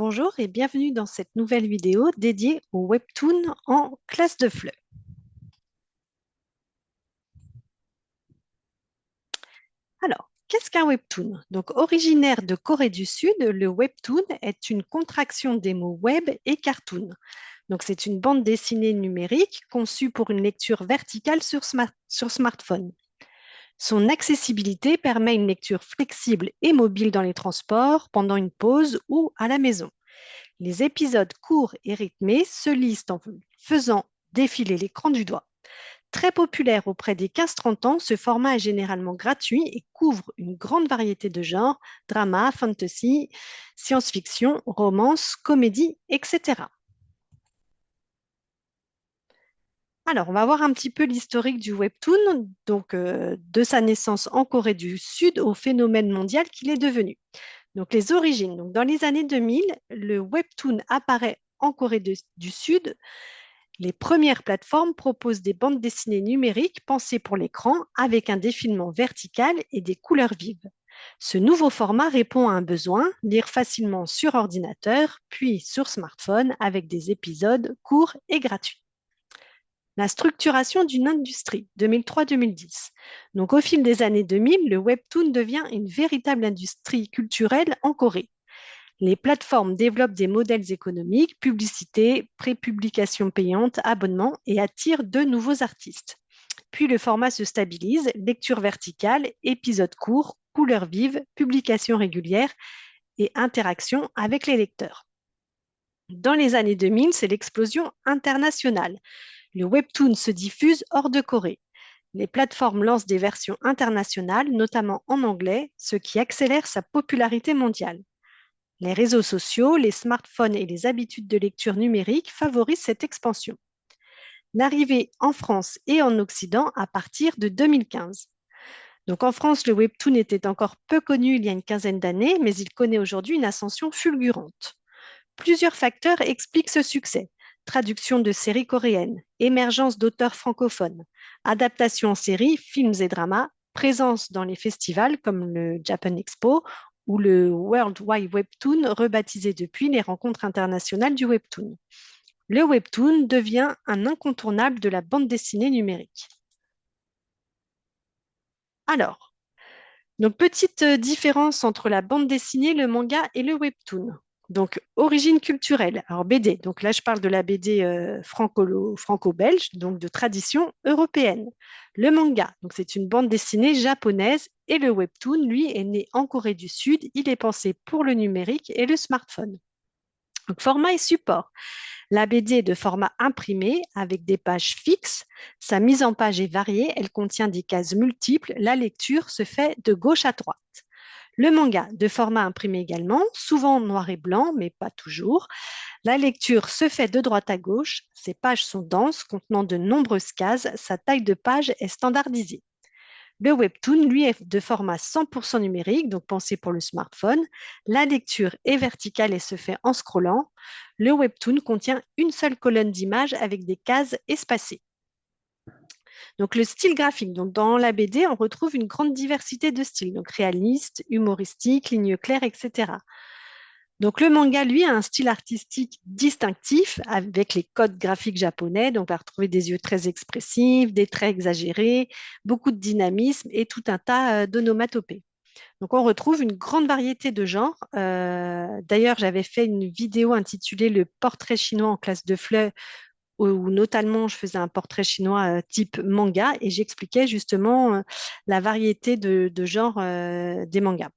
Bonjour et bienvenue dans cette nouvelle vidéo dédiée au webtoon en classe de FLE. Alors, qu'est-ce qu'un webtoon? Donc, originaire de Corée du Sud, le webtoon est une contraction des mots web et cartoon. Donc, c'est une bande dessinée numérique conçue pour une lecture verticale sur smartphone. Son accessibilité permet une lecture flexible et mobile dans les transports, pendant une pause ou à la maison. Les épisodes courts et rythmés se lisent en faisant défiler l'écran du doigt. Très populaire auprès des 15-30 ans, ce format est généralement gratuit et couvre une grande variété de genres, drama, fantasy, science-fiction, romance, comédie, etc. Alors, on va voir un petit peu l'historique du webtoon, donc de sa naissance en Corée du Sud au phénomène mondial qu'il est devenu. Donc, les origines. Donc, dans les années 2000, le webtoon apparaît en du Sud. Les premières plateformes proposent des bandes dessinées numériques pensées pour l'écran avec un défilement vertical et des couleurs vives. Ce nouveau format répond à un besoin, lire facilement sur ordinateur, puis sur smartphone avec des épisodes courts et gratuits. La structuration d'une industrie 2003-2010. Donc au fil des années 2000, le webtoon devient une véritable industrie culturelle en Corée. Les plateformes développent des modèles économiques, publicité, prépublication payante, abonnement et attirent de nouveaux artistes. Puis le format se stabilise, lecture verticale, épisodes courts, couleurs vives, publication régulière et interaction avec les lecteurs. Dans les années 2000, c'est l'explosion internationale. Le webtoon se diffuse hors de Corée. Les plateformes lancent des versions internationales, notamment en anglais, ce qui accélère sa popularité mondiale. Les réseaux sociaux, les smartphones et les habitudes de lecture numérique favorisent cette expansion. L'arrivée en France et en Occident à partir de 2015. Donc en France, le webtoon était encore peu connu il y a une quinzaine d'années, mais il connaît aujourd'hui une ascension fulgurante. Plusieurs facteurs expliquent ce succès. Traduction de séries coréennes, émergence d'auteurs francophones, adaptation en séries, films et dramas, présence dans les festivals comme le Japan Expo ou le World Wide Webtoon, rebaptisé depuis les rencontres internationales du webtoon. Le webtoon devient un incontournable de la bande dessinée numérique. Alors, donc, petite différence entre la bande dessinée, le manga et le webtoon. Donc, origine culturelle. Alors, BD. Donc, là, je parle de la BD franco-belge, donc de tradition européenne. Le manga. Donc, c'est une bande dessinée japonaise. Et le webtoon, lui, est né en Corée du Sud. Il est pensé pour le numérique et le smartphone. Donc, format et support. La BD est de format imprimé avec des pages fixes. Sa mise en page est variée, elle contient des cases multiples. La lecture se fait de gauche à droite. Le manga, de format imprimé également, souvent noir et blanc, mais pas toujours. La lecture se fait de droite à gauche. Ses pages sont denses, contenant de nombreuses cases. Sa taille de page est standardisée. Le webtoon, lui, est de format 100% numérique, donc pensé pour le smartphone. La lecture est verticale et se fait en scrollant. Le webtoon contient une seule colonne d'images avec des cases espacées. Donc le style graphique, donc dans la BD, on retrouve une grande diversité de styles, donc réaliste, humoristique, lignes claires, etc. Donc le manga, lui, a un style artistique distinctif avec les codes graphiques japonais. Donc on va retrouver des yeux très expressifs, des traits exagérés, beaucoup de dynamisme et tout un tas d'onomatopées. Donc on retrouve une grande variété de genres. D'ailleurs, j'avais fait une vidéo intitulée Le portrait chinois en classe de FLE où notamment je faisais un portrait chinois type manga et j'expliquais justement la variété de genres des mangas.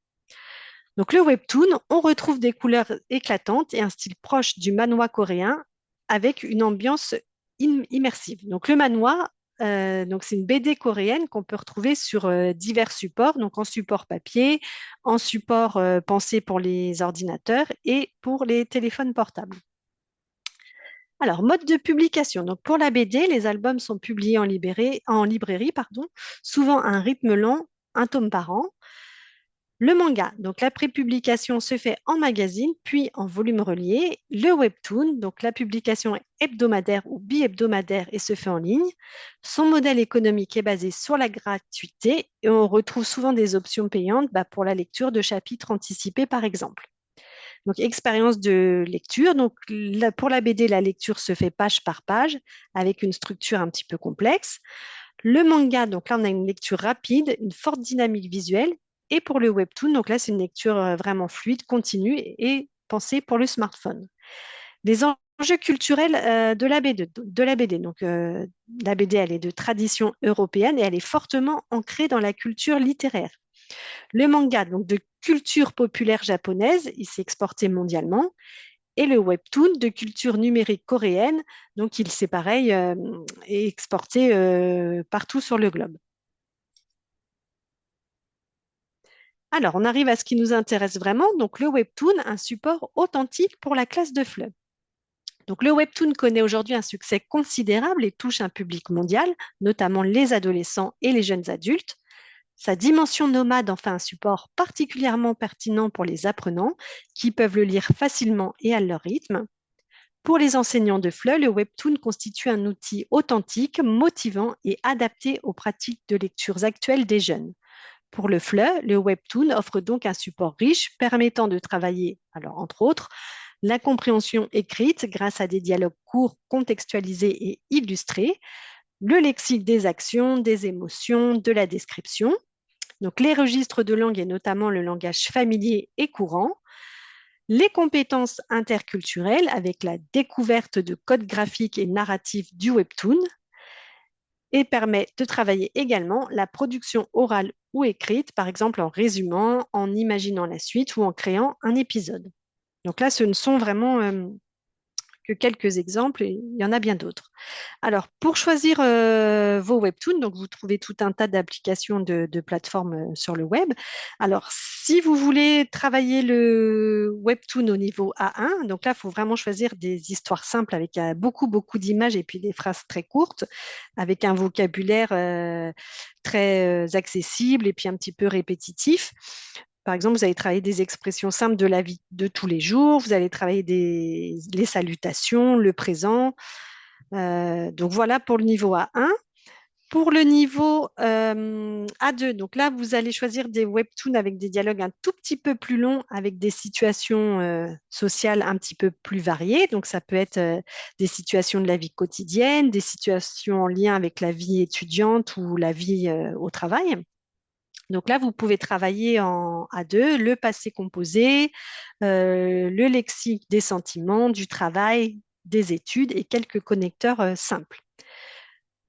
Donc le webtoon, on retrouve des couleurs éclatantes et un style proche du manhwa coréen avec une ambiance immersive. Donc le manhwa, donc c'est une BD coréenne qu'on peut retrouver sur divers supports, donc en support papier, en support pensé pour les ordinateurs et pour les téléphones portables. Alors, mode de publication. Donc, pour la BD, les albums sont publiés en librairie, pardon, souvent à un rythme lent, un tome par an. Le manga, donc la prépublication se fait en magazine, puis en volume relié. Le webtoon, donc la publication est hebdomadaire ou bi-hebdomadaire et se fait en ligne. Son modèle économique est basé sur la gratuité et on retrouve souvent des options payantes pour la lecture de chapitres anticipés, par exemple. Donc, expérience de lecture. Donc, pour la BD, la lecture se fait page par page avec une structure un petit peu complexe. Le manga, donc là, on a une lecture rapide, une forte dynamique visuelle. Et pour le webtoon, donc là, c'est une lecture vraiment fluide, continue et pensée pour le smartphone. Les enjeux culturels de la BD. Donc, la BD, elle est de tradition européenne et elle est fortement ancrée dans la culture littéraire. Le manga, donc de culture populaire japonaise, il s'est exporté mondialement. Et le webtoon de culture numérique coréenne, donc il s'est pareil est exporté partout sur le globe. Alors, on arrive à ce qui nous intéresse vraiment, donc le webtoon, un support authentique pour la classe de FLE. Donc, le webtoon connaît aujourd'hui un succès considérable et touche un public mondial, notamment les adolescents et les jeunes adultes. Sa dimension nomade en fait un support particulièrement pertinent pour les apprenants qui peuvent le lire facilement et à leur rythme. Pour les enseignants de FLE, le webtoon constitue un outil authentique, motivant et adapté aux pratiques de lectures actuelles des jeunes. Pour le FLE, le webtoon offre donc un support riche permettant de travailler, alors entre autres, la compréhension écrite grâce à des dialogues courts, contextualisés et illustrés, le lexique des actions, des émotions, de la description, donc les registres de langue et notamment le langage familier et courant, les compétences interculturelles avec la découverte de codes graphiques et narratifs du webtoon et permet de travailler également la production orale ou écrite, par exemple en résumant, en imaginant la suite ou en créant un épisode. Donc là, ce ne sont vraiment que quelques exemples et il y en a bien d'autres. Alors, pour choisir vos webtoons, donc vous trouvez tout un tas d'applications de plateformes sur le web. Alors, si vous voulez travailler le webtoon au niveau A1, donc là, il faut vraiment choisir des histoires simples avec beaucoup d'images et puis des phrases très courtes, avec un vocabulaire très accessible et puis un petit peu répétitif. Par exemple, vous allez travailler des expressions simples de la vie de tous les jours, vous allez travailler les salutations, le présent. Donc voilà pour le niveau A1. Pour le niveau A2, donc là, vous allez choisir des webtoons avec des dialogues un tout petit peu plus longs, avec des situations sociales un petit peu plus variées. Donc ça peut être des situations de la vie quotidienne, des situations en lien avec la vie étudiante ou la vie au travail. Donc là, vous pouvez travailler en A2, le passé composé, le lexique des sentiments, du travail, des études et quelques connecteurs simples.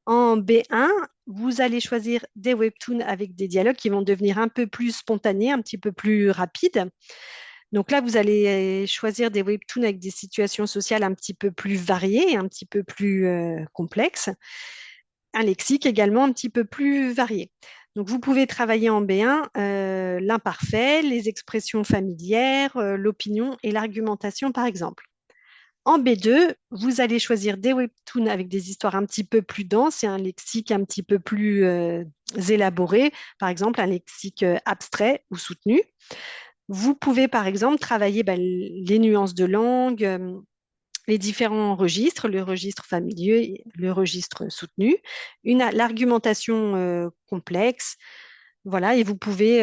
En B1, vous allez choisir des webtoons avec des dialogues qui vont devenir un peu plus spontanés, un petit peu plus rapides. Donc là, vous allez choisir des webtoons avec des situations sociales un petit peu plus variées, un petit peu plus complexes, un lexique également un petit peu plus varié. Donc, vous pouvez travailler en B1 l'imparfait, les expressions familières, l'opinion et l'argumentation, par exemple. En B2, vous allez choisir des webtoons avec des histoires un petit peu plus denses et un lexique un petit peu plus élaboré, par exemple un lexique abstrait ou soutenu. Vous pouvez, par exemple, travailler les nuances de langue, les différents registres, le registre familier, le registre soutenu, l'argumentation complexe. Voilà, et vous pouvez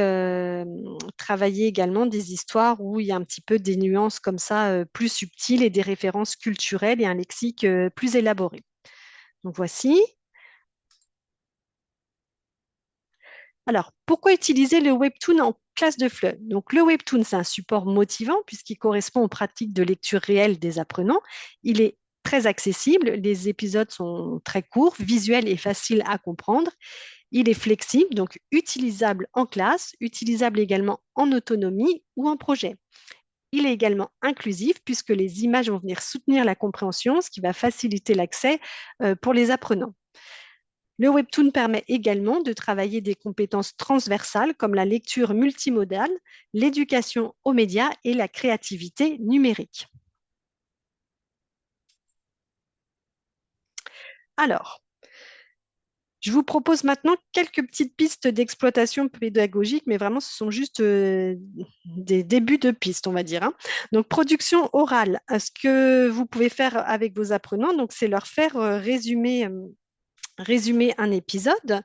travailler également des histoires où il y a un petit peu des nuances comme ça plus subtiles et des références culturelles et un lexique plus élaboré. Donc voici. Alors, pourquoi utiliser le webtoon en classe de FLE? Donc, le webtoon, c'est un support motivant puisqu'il correspond aux pratiques de lecture réelle des apprenants. Il est très accessible, les épisodes sont très courts, visuels et faciles à comprendre. Il est flexible, donc utilisable en classe, utilisable également en autonomie ou en projet. Il est également inclusif puisque les images vont venir soutenir la compréhension, ce qui va faciliter l'accès pour les apprenants. Le webtoon permet également de travailler des compétences transversales comme la lecture multimodale, l'éducation aux médias et la créativité numérique. Alors, je vous propose maintenant quelques petites pistes d'exploitation pédagogique, mais vraiment, ce sont juste des débuts de pistes, on va dire, hein. Donc, production orale. Ce que vous pouvez faire avec vos apprenants, donc, c'est leur faire résumer résumer un épisode,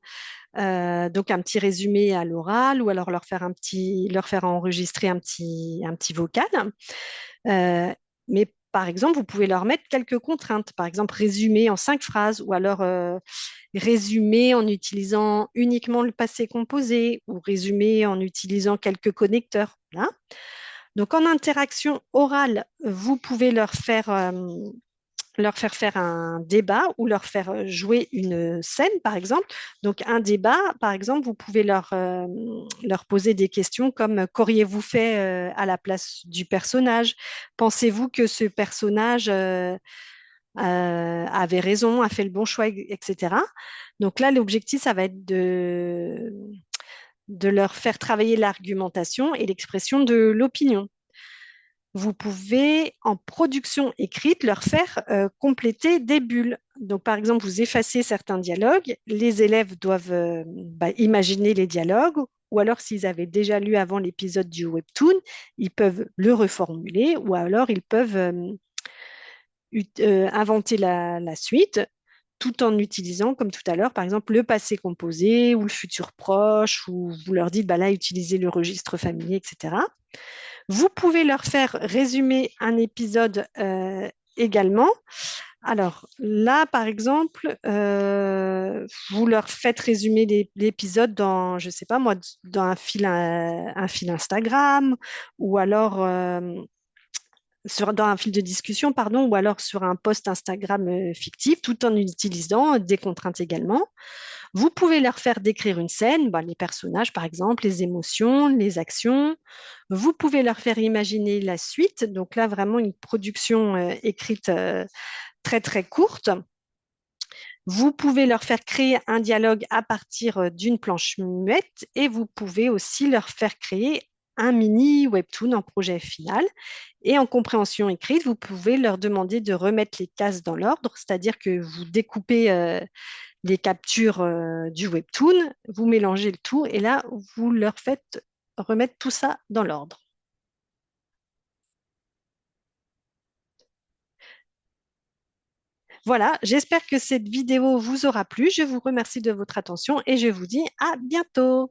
donc un petit résumé à l'oral ou alors leur faire enregistrer un petit vocal. Euh, mais par exemple, vous pouvez leur mettre quelques contraintes. Par exemple, résumer en 5 phrases ou alors résumer en utilisant uniquement le passé composé ou résumer en utilisant quelques connecteurs. Hein. Donc, en interaction orale, vous pouvez leur faire faire un débat ou leur faire jouer une scène, par exemple. Donc, un débat, par exemple, vous pouvez leur poser des questions comme qu'auriez-vous fait à la place du personnage? Pensez-vous que ce personnage avait raison, a fait le bon choix, etc. Donc là, l'objectif, ça va être de leur faire travailler l'argumentation et l'expression de l'opinion. Vous pouvez, en production écrite, leur faire compléter des bulles. Donc, par exemple, vous effacez certains dialogues, les élèves doivent imaginer les dialogues, ou alors s'ils avaient déjà lu avant l'épisode du webtoon, ils peuvent le reformuler, ou alors ils peuvent inventer la suite tout en utilisant, comme tout à l'heure, par exemple, le passé composé ou le futur proche, ou vous leur dites, bah là, utilisez le registre familier, etc. Vous pouvez leur faire résumer un épisode également. Alors là, par exemple, vous leur faites résumer l'épisode dans, je sais pas moi, dans un fil Instagram ou alors dans un fil de discussion, pardon, ou alors sur un post Instagram fictif, tout en utilisant des contraintes également. Vous pouvez leur faire décrire une scène, bah, les personnages par exemple, les émotions, les actions. Vous pouvez leur faire imaginer la suite, donc là vraiment une production écrite très très courte. Vous pouvez leur faire créer un dialogue à partir d'une planche muette et vous pouvez aussi leur faire créer un mini webtoon en projet final. Et en compréhension écrite, vous pouvez leur demander de remettre les cases dans l'ordre, c'est-à-dire que vous découpez les captures du webtoon, vous mélangez le tout et là, vous leur faites remettre tout ça dans l'ordre. Voilà, j'espère que cette vidéo vous aura plu. Je vous remercie de votre attention et je vous dis à bientôt.